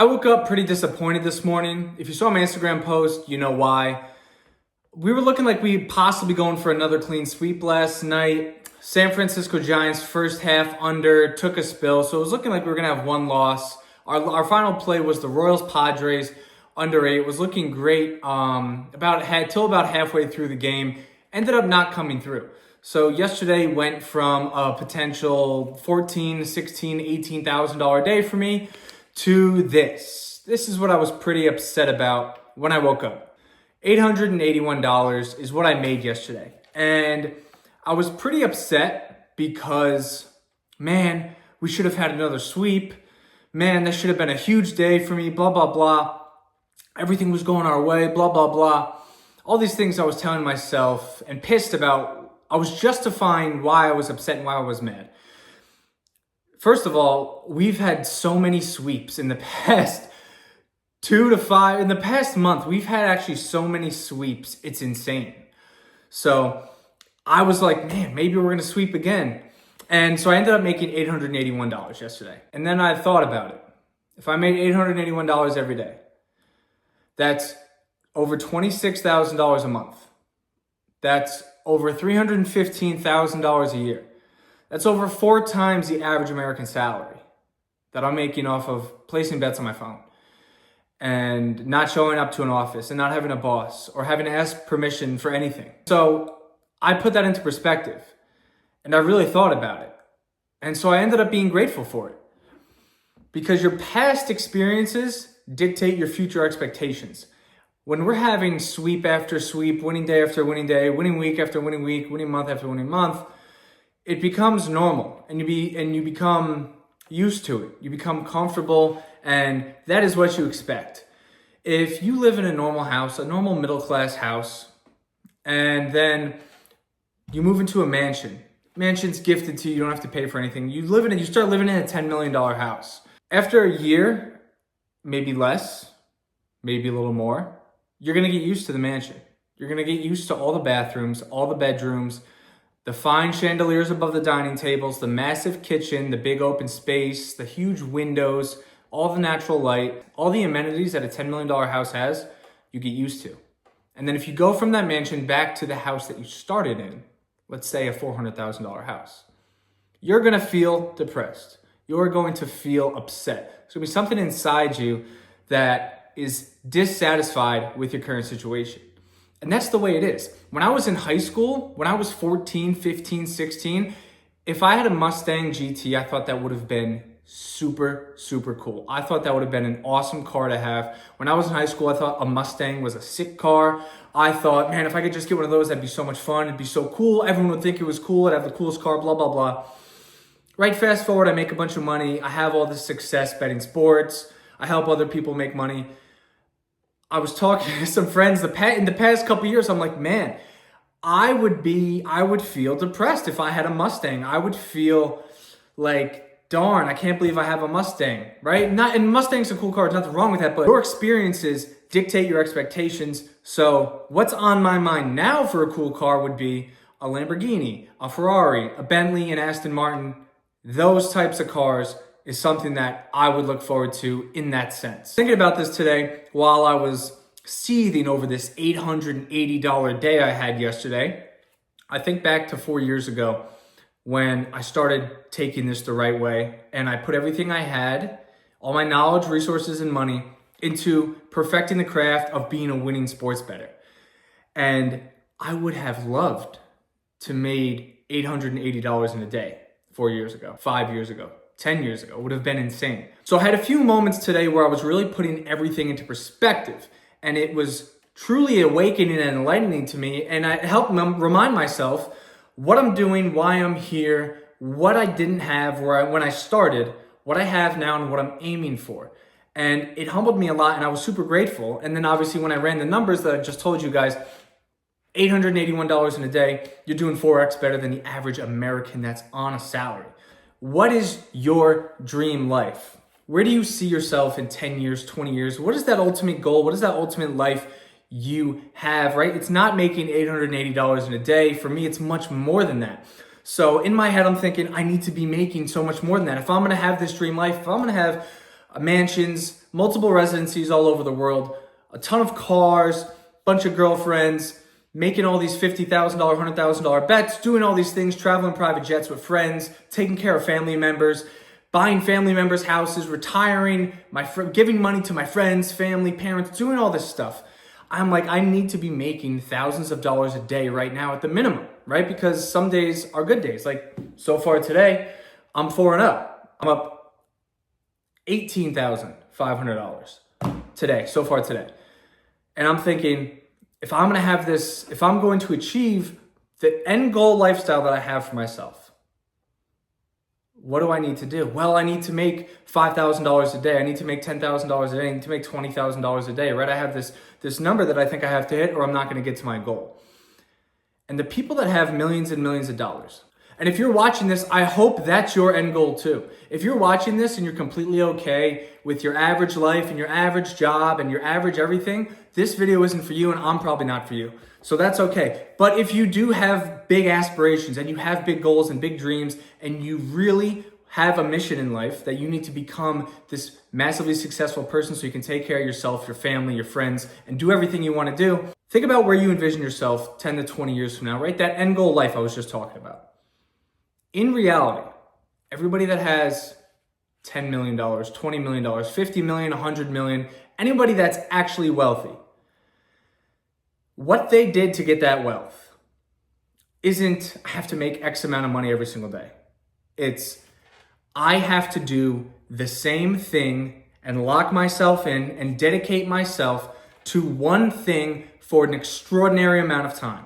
I woke up pretty disappointed this morning. If you saw my Instagram post, you know why. We were looking like we possibly going for another clean sweep last night. San Francisco Giants first half under took a spill, so it was looking like we were gonna have one loss. Our final play was the Royals Padres under 8. It was looking great till about halfway through the game. Ended up not coming through. So yesterday went from a potential $14, $16, $18,000 day for me to this. This is what I was pretty upset about when I woke up. $881 is what I made yesterday. And I was pretty upset because, man, we should have had another sweep. Man, this should have been a huge day for me, blah, blah, blah. Everything was going our way, blah, blah, blah. All these things I was telling myself and pissed about. I was justifying why I was upset and why I was mad. First of all, we've had so many sweeps in the past 2 to 5. In the past month, we've had actually so many sweeps. It's insane. So I was like, man, maybe we're going to sweep again. And so I ended up making $881 yesterday. And then I thought about it. If I made $881 every day, that's over $26,000 a month. That's over $315,000 a year. That's over 4 times the average American salary that I'm making off of placing bets on my phone and not showing up to an office and not having a boss or having to ask permission for anything. So I put that into perspective and I really thought about it. And so I ended up being grateful for it because your past experiences dictate your future expectations. When we're having sweep after sweep, winning day after winning day, winning week after winning week, winning month after winning month, it becomes normal and you become used to it. You become comfortable and that is what you expect. If you live in a normal house, a normal middle class house, and then you move into a mansion. Mansion's gifted to you, you don't have to pay for anything. You start living in a $10 million house. After a year, maybe less, maybe a little more, you're gonna get used to the mansion. You're gonna get used to all the bathrooms, all the bedrooms, the fine chandeliers above the dining tables, the massive kitchen, the big open space, the huge windows, all the natural light, all the amenities that a $10 million house has, you get used to. And then if you go from that mansion back to the house that you started in, let's say a $400,000 house, you're gonna feel depressed. You're going to feel upset. There's gonna be something inside you that is dissatisfied with your current situation. And that's the way it is. When I was in high school, when I was 14, 15, 16, if I had a Mustang GT, I thought that would have been super, super cool. I thought that would have been an awesome car to have. When I was in high school, I thought a Mustang was a sick car. I thought, man, if I could just get one of those, that'd be so much fun. It'd be so cool. Everyone would think it was cool. I'd have the coolest car, blah, blah, blah. Right, fast forward, I make a bunch of money. I have all this success betting sports. I help other people make money. I was talking to some friends in the past couple of years. I'm like, man, I would feel depressed if I had a Mustang. I would feel like, darn, I can't believe I have a Mustang, right? And Mustang's a cool car. There's nothing wrong with that, but your experiences dictate your expectations. So what's on my mind now for a cool car would be a Lamborghini, a Ferrari, a Bentley, and Aston Martin. Those types of cars is something that I would look forward to in that sense. Thinking about this today while I was seething over this $880 day I had yesterday, I think back to 4 years ago when I started taking this the right way and I put everything I had, all my knowledge, resources, and money into perfecting the craft of being a winning sports bettor. And I would have loved to made $880 in a day 4 years ago, 5 years ago. 10 years ago. It would have been insane. So I had a few moments today where I was really putting everything into perspective and it was truly awakening and enlightening to me, and it helped remind myself what I'm doing, why I'm here, what I didn't have when I started, what I have now, and what I'm aiming for. And it humbled me a lot and I was super grateful. And then obviously when I ran the numbers that I just told you guys, $881 in a day, you're doing 4x better than the average American that's on a salary. What is your dream life? Where do you see yourself in 10 years, 20 years? What is that ultimate goal? What is that ultimate life you have, right? It's not making $880 in a day. For me, it's much more than that. So in my head, I'm thinking, I need to be making so much more than that. If I'm going to have this dream life, if I'm going to have mansions, multiple residencies all over the world, a ton of cars, bunch of girlfriends, making all these $50,000, $100,000 bets, doing all these things, traveling private jets with friends, taking care of family members, buying family members' houses, retiring, giving money to my friends, family, parents, doing all this stuff. I'm like, I need to be making thousands of dollars a day right now at the minimum, right? Because some days are good days. Like so far today, I'm 4-0. I'm up $18,500 today, so far today. And I'm thinking, if I'm going to achieve the end goal lifestyle that I have for myself, what do I need to do? Well, I need to make $5,000 a day. I need to make $10,000 a day. I need to make $20,000 a day, right? I have this number that I think I have to hit or I'm not going to get to my goal. And the people that have millions and millions of dollars, and if you're watching this, I hope that's your end goal too. If you're watching this and you're completely okay with your average life and your average job and your average everything, this video isn't for you and I'm probably not for you. So that's okay. But if you do have big aspirations and you have big goals and big dreams and you really have a mission in life that you need to become this massively successful person so you can take care of yourself, your family, your friends, and do everything you want to do, think about where you envision yourself 10 to 20 years from now, right? That end goal life I was just talking about. In reality, everybody that has $10 million, $20 million, $50 million, $100 million, anybody that's actually wealthy, what they did to get that wealth isn't, I have to make X amount of money every single day. It's, I have to do the same thing and lock myself in and dedicate myself to one thing for an extraordinary amount of time.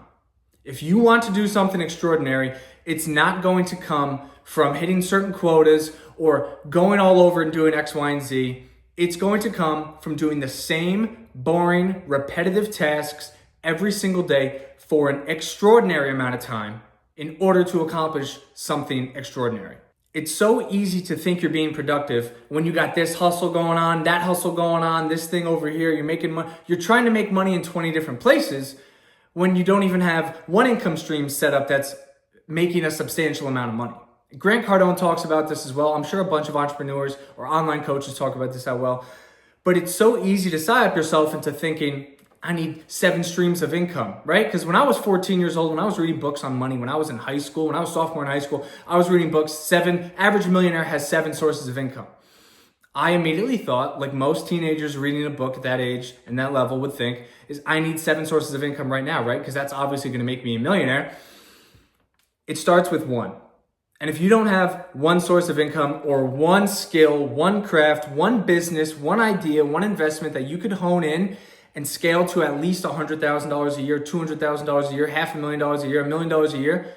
If you want to do something extraordinary, it's not going to come from hitting certain quotas or going all over and doing X, Y, and Z. It's going to come from doing the same boring, repetitive tasks every single day for an extraordinary amount of time in order to accomplish something extraordinary. It's so easy to think you're being productive when you got this hustle going on, that hustle going on, this thing over here, you're making money. You're trying to make money in 20 different places when you don't even have one income stream set up that's making a substantial amount of money. Grant Cardone talks about this as well. I'm sure a bunch of entrepreneurs or online coaches talk about this as well. But it's so easy to sign up yourself into thinking, I need 7 streams of income, right? Because when I was 14 years old, when I was reading books on money, when I was in high school, when I was sophomore in high school, I was reading books, average millionaire has 7 sources of income. I immediately thought, like most teenagers reading a book at that age and that level would think, is I need 7 sources of income right now, right? Because that's obviously going to make me a millionaire. It starts with 1. And if you don't have 1 source of income or 1 skill, 1 craft, 1 business, 1 idea, 1 investment that you could hone in and scale to at least $100,000 a year, $200,000 a year, $500,000 a year, $1 million a year,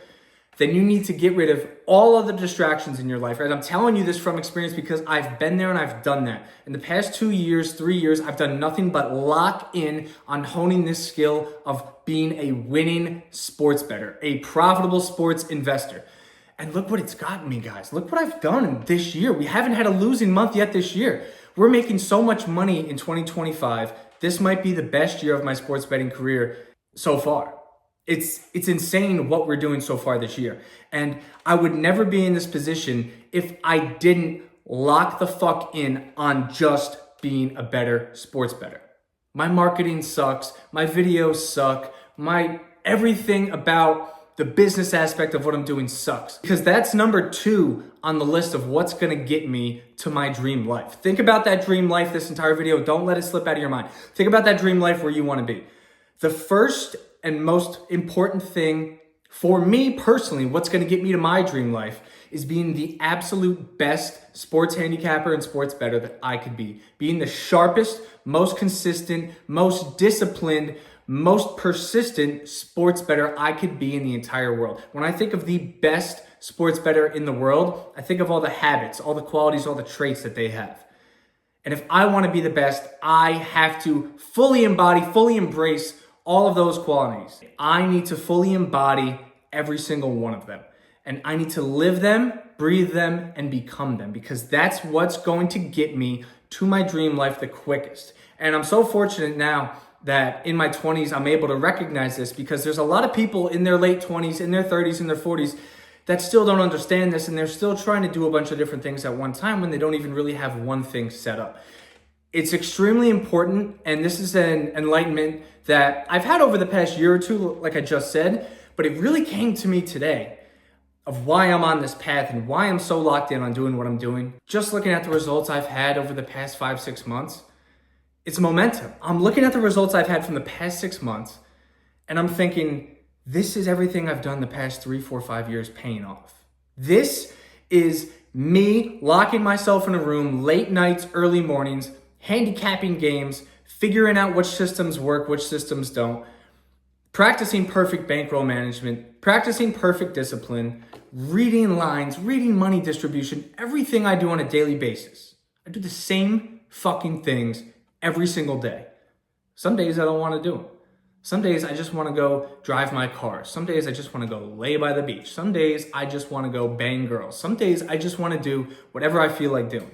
then you need to get rid of all of the distractions in your life, right? I'm telling you this from experience because I've been there and I've done that. In the past 2 years, 3 years, I've done nothing but lock in on honing this skill of being a winning sports bettor, a profitable sports investor. And look what it's gotten me, guys. Look what I've done this year. We haven't had a losing month yet this year. We're making so much money in 2025. This might be the best year of my sports betting career so far. It's insane what we're doing so far this year. And I would never be in this position if I didn't lock the fuck in on just being a better sports bettor. My marketing sucks. My videos suck. My everything about the business aspect of what I'm doing sucks. Because that's number 2 on the list of what's gonna get me to my dream life. Think about that dream life this entire video. Don't let it slip out of your mind. Think about that dream life where you wanna be. The first and most important thing for me personally, what's gonna get me to my dream life is being the absolute best sports handicapper and sports bettor that I could be. Being the sharpest, most consistent, most disciplined, most persistent sports bettor I could be in the entire world. When I think of the best sports bettor in the world, I think of all the habits, all the qualities, all the traits that they have. And if I want to be the best, I have to fully embody, fully embrace all of those qualities. I need to fully embody every single one of them. And I need to live them, breathe them, and become them, because that's what's going to get me to my dream life the quickest. And I'm so fortunate now that in my 20s, I'm able to recognize this, because there's a lot of people in their late 20s, in their 30s, in their 40s that still don't understand this, and they're still trying to do a bunch of different things at one time when they don't even really have one thing set up. It's extremely important, and this is an enlightenment that I've had over the past year or two, like I just said, but it really came to me today of why I'm on this path and why I'm so locked in on doing what I'm doing. Just looking at the results I've had over the past 5-6 months, it's momentum. I'm looking at the results I've had from the past 6 months, and I'm thinking, this is everything I've done the past 3, 4, 5 years paying off. This is me locking myself in a room late nights, early mornings, handicapping games, figuring out which systems work, which systems don't, practicing perfect bankroll management, practicing perfect discipline, reading lines, reading money distribution, everything I do on a daily basis. I do the same fucking things every single day. Some days I don't want to do them. Some days I just want to go drive my car. Some days I just want to go lay by the beach. Some days I just want to go bang girls. Some days I just want to do whatever I feel like doing.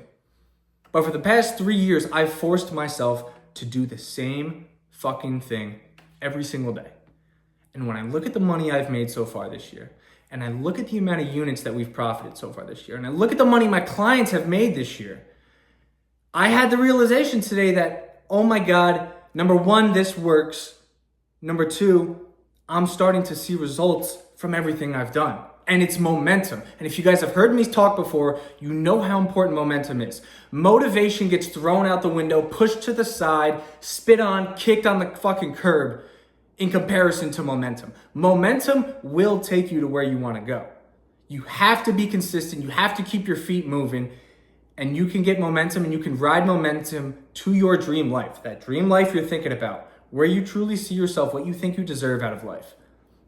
But for the past 3 years, I've forced myself to do the same fucking thing every single day. And when I look at the money I've made so far this year, and I look at the amount of units that we've profited so far this year, and I look at the money my clients have made this year, I had the realization today that, oh my God, number one, this works. Number two, I'm starting to see results from everything I've done. And it's momentum. And if you guys have heard me talk before, you know how important momentum is. Motivation gets thrown out the window, pushed to the side, spit on, kicked on the fucking curb in comparison to momentum. Momentum will take you to where you want to go. You have to be consistent. You have to keep your feet moving, and you can get momentum and you can ride momentum to your dream life. That dream life you're thinking about, where you truly see yourself, what you think you deserve out of life.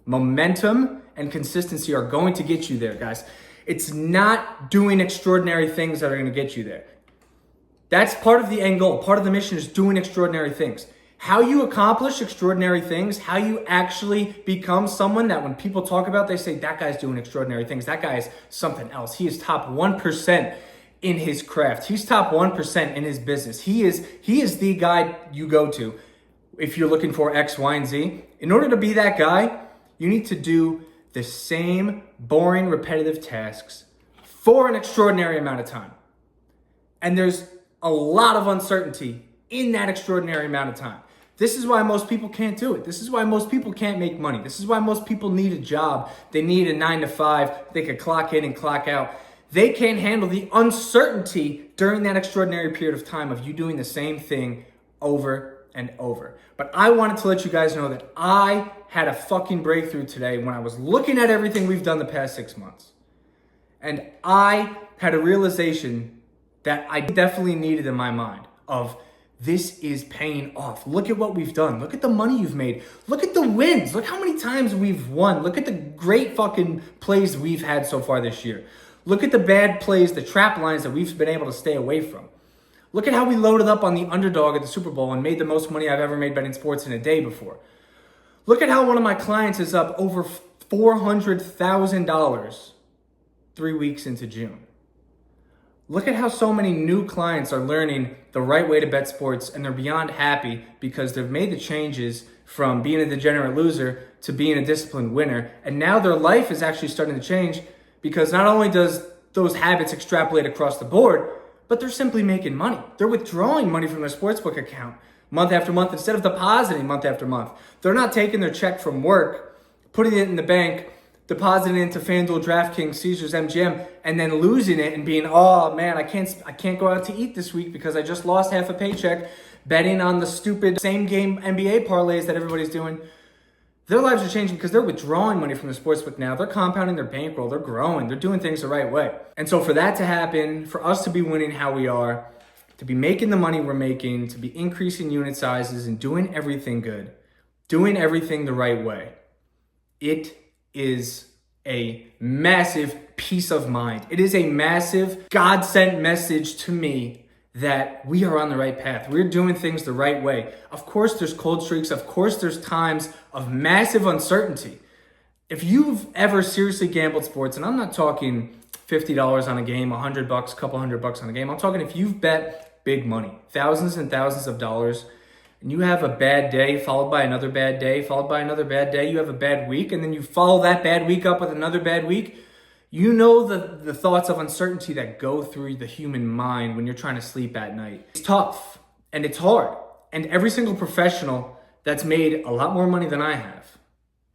Momentum and consistency are going to get you there, guys. It's not doing extraordinary things that are going to get you there. That's part of the end goal. Part of the mission is doing extraordinary things. How you accomplish extraordinary things, how you actually become someone that when people talk about, they say, that guy's doing extraordinary things. That guy is something else. He is top 1% in his craft. He's top 1% in his business. He is the guy you go to if you're looking for X, Y, and Z. In order to be that guy, you need to do the same boring, repetitive tasks for an extraordinary amount of time. And there's a lot of uncertainty in that extraordinary amount of time. This is why most people can't do it. This is why most people can't make money. This is why most people need a job. They need a 9 to 5. They could clock in and clock out. They can't handle the uncertainty during that extraordinary period of time of you doing the same thing over and over. But I wanted to let you guys know that I had a fucking breakthrough today when I was looking at everything we've done the past 6 months. And I had a realization that I definitely needed in my mind of this is paying off. Look at what we've done. Look at the money you've made. Look at the wins. Look how many times we've won. Look at the great fucking plays we've had so far this year. Look at the bad plays, the trap lines that we've been able to stay away from. Look at how we loaded up on the underdog at the Super Bowl and made the most money I've ever made betting sports in a day before. Look at how one of my clients is up over $400,000 3 weeks into June. Look at how so many new clients are learning the right way to bet sports, and they're beyond happy because they've made the changes from being a degenerate loser to being a disciplined winner. And now their life is actually starting to change because not only does those habits extrapolate across the board, but they're simply making money. They're withdrawing money from their sportsbook account month after month instead of depositing month after month. They're not taking their check from work, putting it in the bank, depositing it into FanDuel, DraftKings, Caesars, MGM, and then losing it and being, oh man, I can't go out to eat this week because I just lost half a paycheck betting on the stupid same game NBA parlays that everybody's doing. Their lives are changing because they're withdrawing money from the sportsbook now. They're compounding their bankroll. They're growing. They're doing things the right way. And so for that to happen, for us to be winning how we are, to be making the money we're making, to be increasing unit sizes and doing everything good, doing everything the right way, it is a massive peace of mind. It is a massive God-sent message to me that we are on the right path. We're doing things the right way. Of course, there's cold streaks. Of course, there's times of massive uncertainty. If you've ever seriously gambled sports, and I'm not talking $50 on a game, $100, a couple $100 on a game. I'm talking if you've bet big money, thousands and thousands of dollars, and you have a bad day followed by another bad day, followed by another bad day, you have a bad week, and then you follow that bad week up with another bad week, You know the thoughts of uncertainty that go through the human mind when you're trying to sleep at night. It's tough and it's hard. And every single professional that's made a lot more money than I have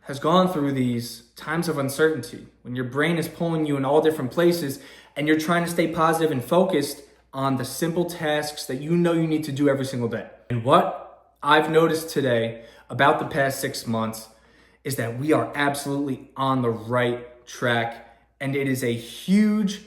has gone through these times of uncertainty when your brain is pulling you in all different places and you're trying to stay positive and focused on the simple tasks that you know you need to do every single day. And what I've noticed today about the past 6 months is that we are absolutely on the right track. And it is a huge,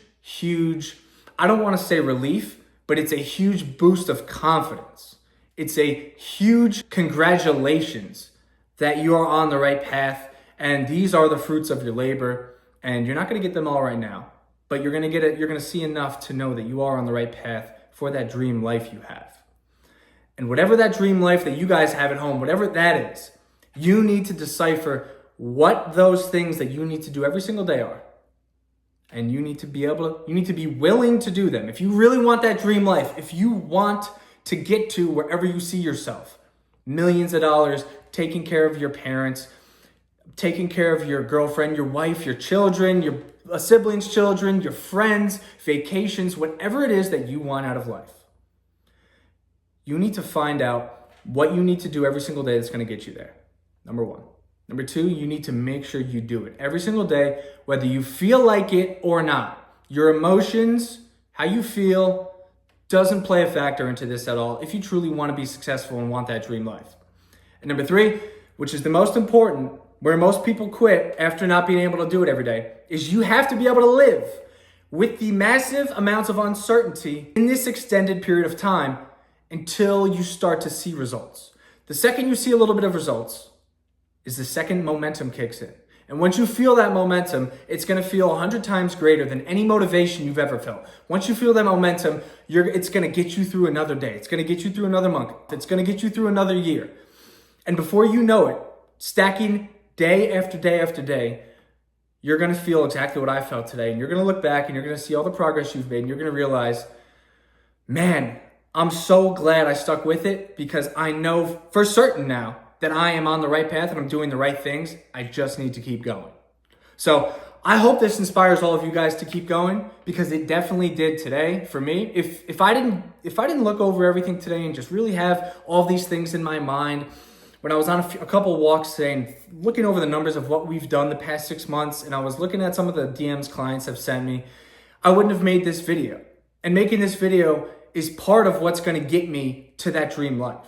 I don't want to say relief, but it's a huge boost of confidence. It's a huge congratulations that you are on the right path. And these are the fruits of your labor. And you're not going to get them all right now, but you're going to get it. You're going to see enough to know that you are on the right path for that dream life you have. And whatever that dream life that you guys have at home, whatever that is, you need to decipher what those things that you need to do every single day are. And you need to be willing to do them. If you really want that dream life, if you want to get to wherever you see yourself, millions of dollars, taking care of your parents, taking care of your girlfriend, your wife, your children, your siblings' children, your friends, vacations, whatever it is that you want out of life. You need to find out what you need to do every single day that's going to get you there. Number one. Number two, you need to make sure you do it every single day, whether you feel like it or not. Your emotions, how you feel, doesn't play a factor into this at all if you truly want to be successful and want that dream life. And number three, which is the most important, where most people quit after not being able to do it every day, is you have to be able to live with the massive amounts of uncertainty in this extended period of time until you start to see results. The second you see a little bit of results is the second momentum kicks in. And once you feel that momentum, it's going to feel 100 times greater than any motivation you've ever felt. Once you feel that momentum, it's going to get you through another day. It's going to get you through another month. It's going to get you through another year. And before you know it, stacking day after day after day, you're going to feel exactly what I felt today. And you're going to look back and you're going to see all the progress you've made. And you're going to realize, man, I'm so glad I stuck with it, because I know for certain now that I am on the right path and I'm doing the right things. I just need to keep going. So I hope this inspires all of you guys to keep going, because it definitely did today for me. If I didn't look over everything today and just really have all these things in my mind, when I was on a couple walks today and looking over the numbers of what we've done the past 6 months, and I was looking at some of the DMs clients have sent me, I wouldn't have made this video. And making this video is part of what's going to get me to that dream life.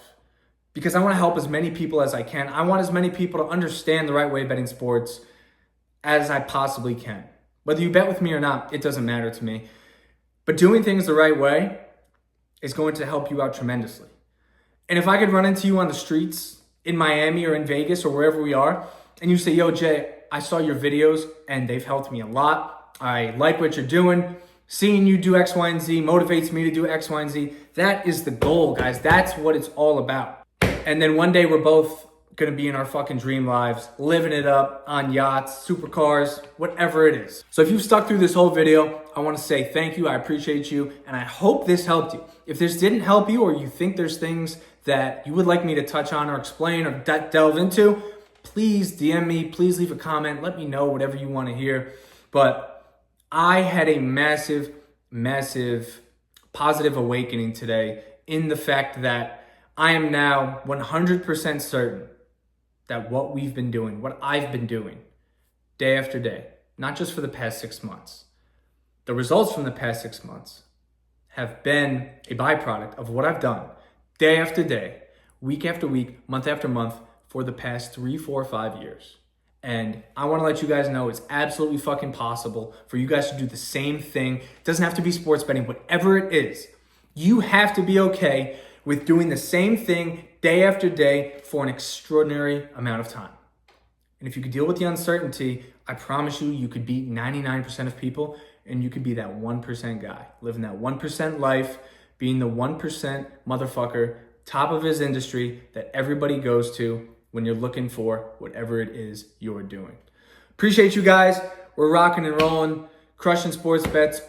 Because I want to help as many people as I can. I want as many people to understand the right way of betting sports as I possibly can. Whether you bet with me or not, it doesn't matter to me. But doing things the right way is going to help you out tremendously. And if I could run into you on the streets in Miami or in Vegas or wherever we are, and you say, yo, Jay, I saw your videos and they've helped me a lot. I like what you're doing. Seeing you do X, Y, and Z motivates me to do X, Y, and Z. That is the goal, guys. That's what it's all about. And then one day we're both going to be in our fucking dream lives, living it up on yachts, supercars, whatever it is. So if you've stuck through this whole video, I want to say thank you. I appreciate you. And I hope this helped you. If this didn't help you, or you think there's things that you would like me to touch on or explain or delve into, please DM me. Please leave a comment. Let me know whatever you want to hear. But I had a massive positive awakening today in the fact that I am now 100% certain that what we've been doing, what I've been doing day after day, not just for the past 6 months, the results from the past 6 months have been a byproduct of what I've done day after day, week after week, month after month for the past 3, 4, 5 years. And I want to let you guys know it's absolutely fucking possible for you guys to do the same thing. It doesn't have to be sports betting, whatever it is. You have to be okay with doing the same thing day after day for an extraordinary amount of time. And if you could deal with the uncertainty, I promise you, you could beat 99% of people, and you could be that 1% guy, living that 1% life, being the 1% motherfucker, top of his industry that everybody goes to when you're looking for whatever it is you're doing. Appreciate you guys. We're rocking and rolling, crushing sports bets.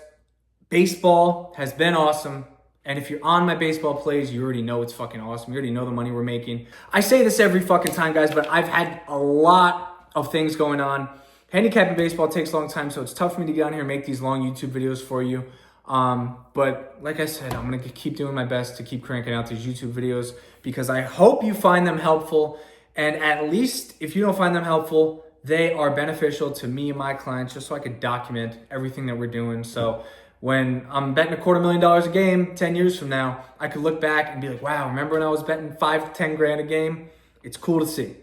Baseball has been awesome. And if you're on my baseball plays, you already know it's fucking awesome. You already know the money we're making. I say this every fucking time, guys, but I've had a lot of things going on handicapping baseball takes a long time, so it's tough for me to get on here and make these long YouTube videos for you. But like I said, I'm going to keep doing my best to keep cranking out these YouTube videos because I hope you find them helpful. And at least if you don't find them helpful, they are beneficial to me and my clients just so I could document everything that we're doing. So when I'm betting $250,000 a game 10 years from now, I could look back and be like, wow, remember when I was betting 5 to 10 grand a game? It's cool to see.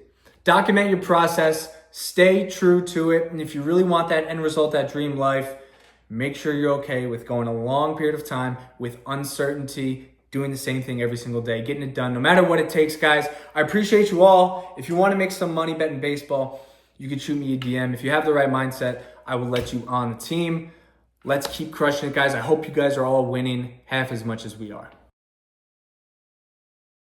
Document your process, stay true to it. And if you really want that end result, that dream life, make sure you're okay with going a long period of time with uncertainty, doing the same thing every single day, getting it done, no matter what it takes, guys. I appreciate you all. If you want to make some money betting baseball, you can shoot me a DM. If you have the right mindset, I will let you on the team. Let's keep crushing it, guys. I hope you guys are all winning half as much as we are.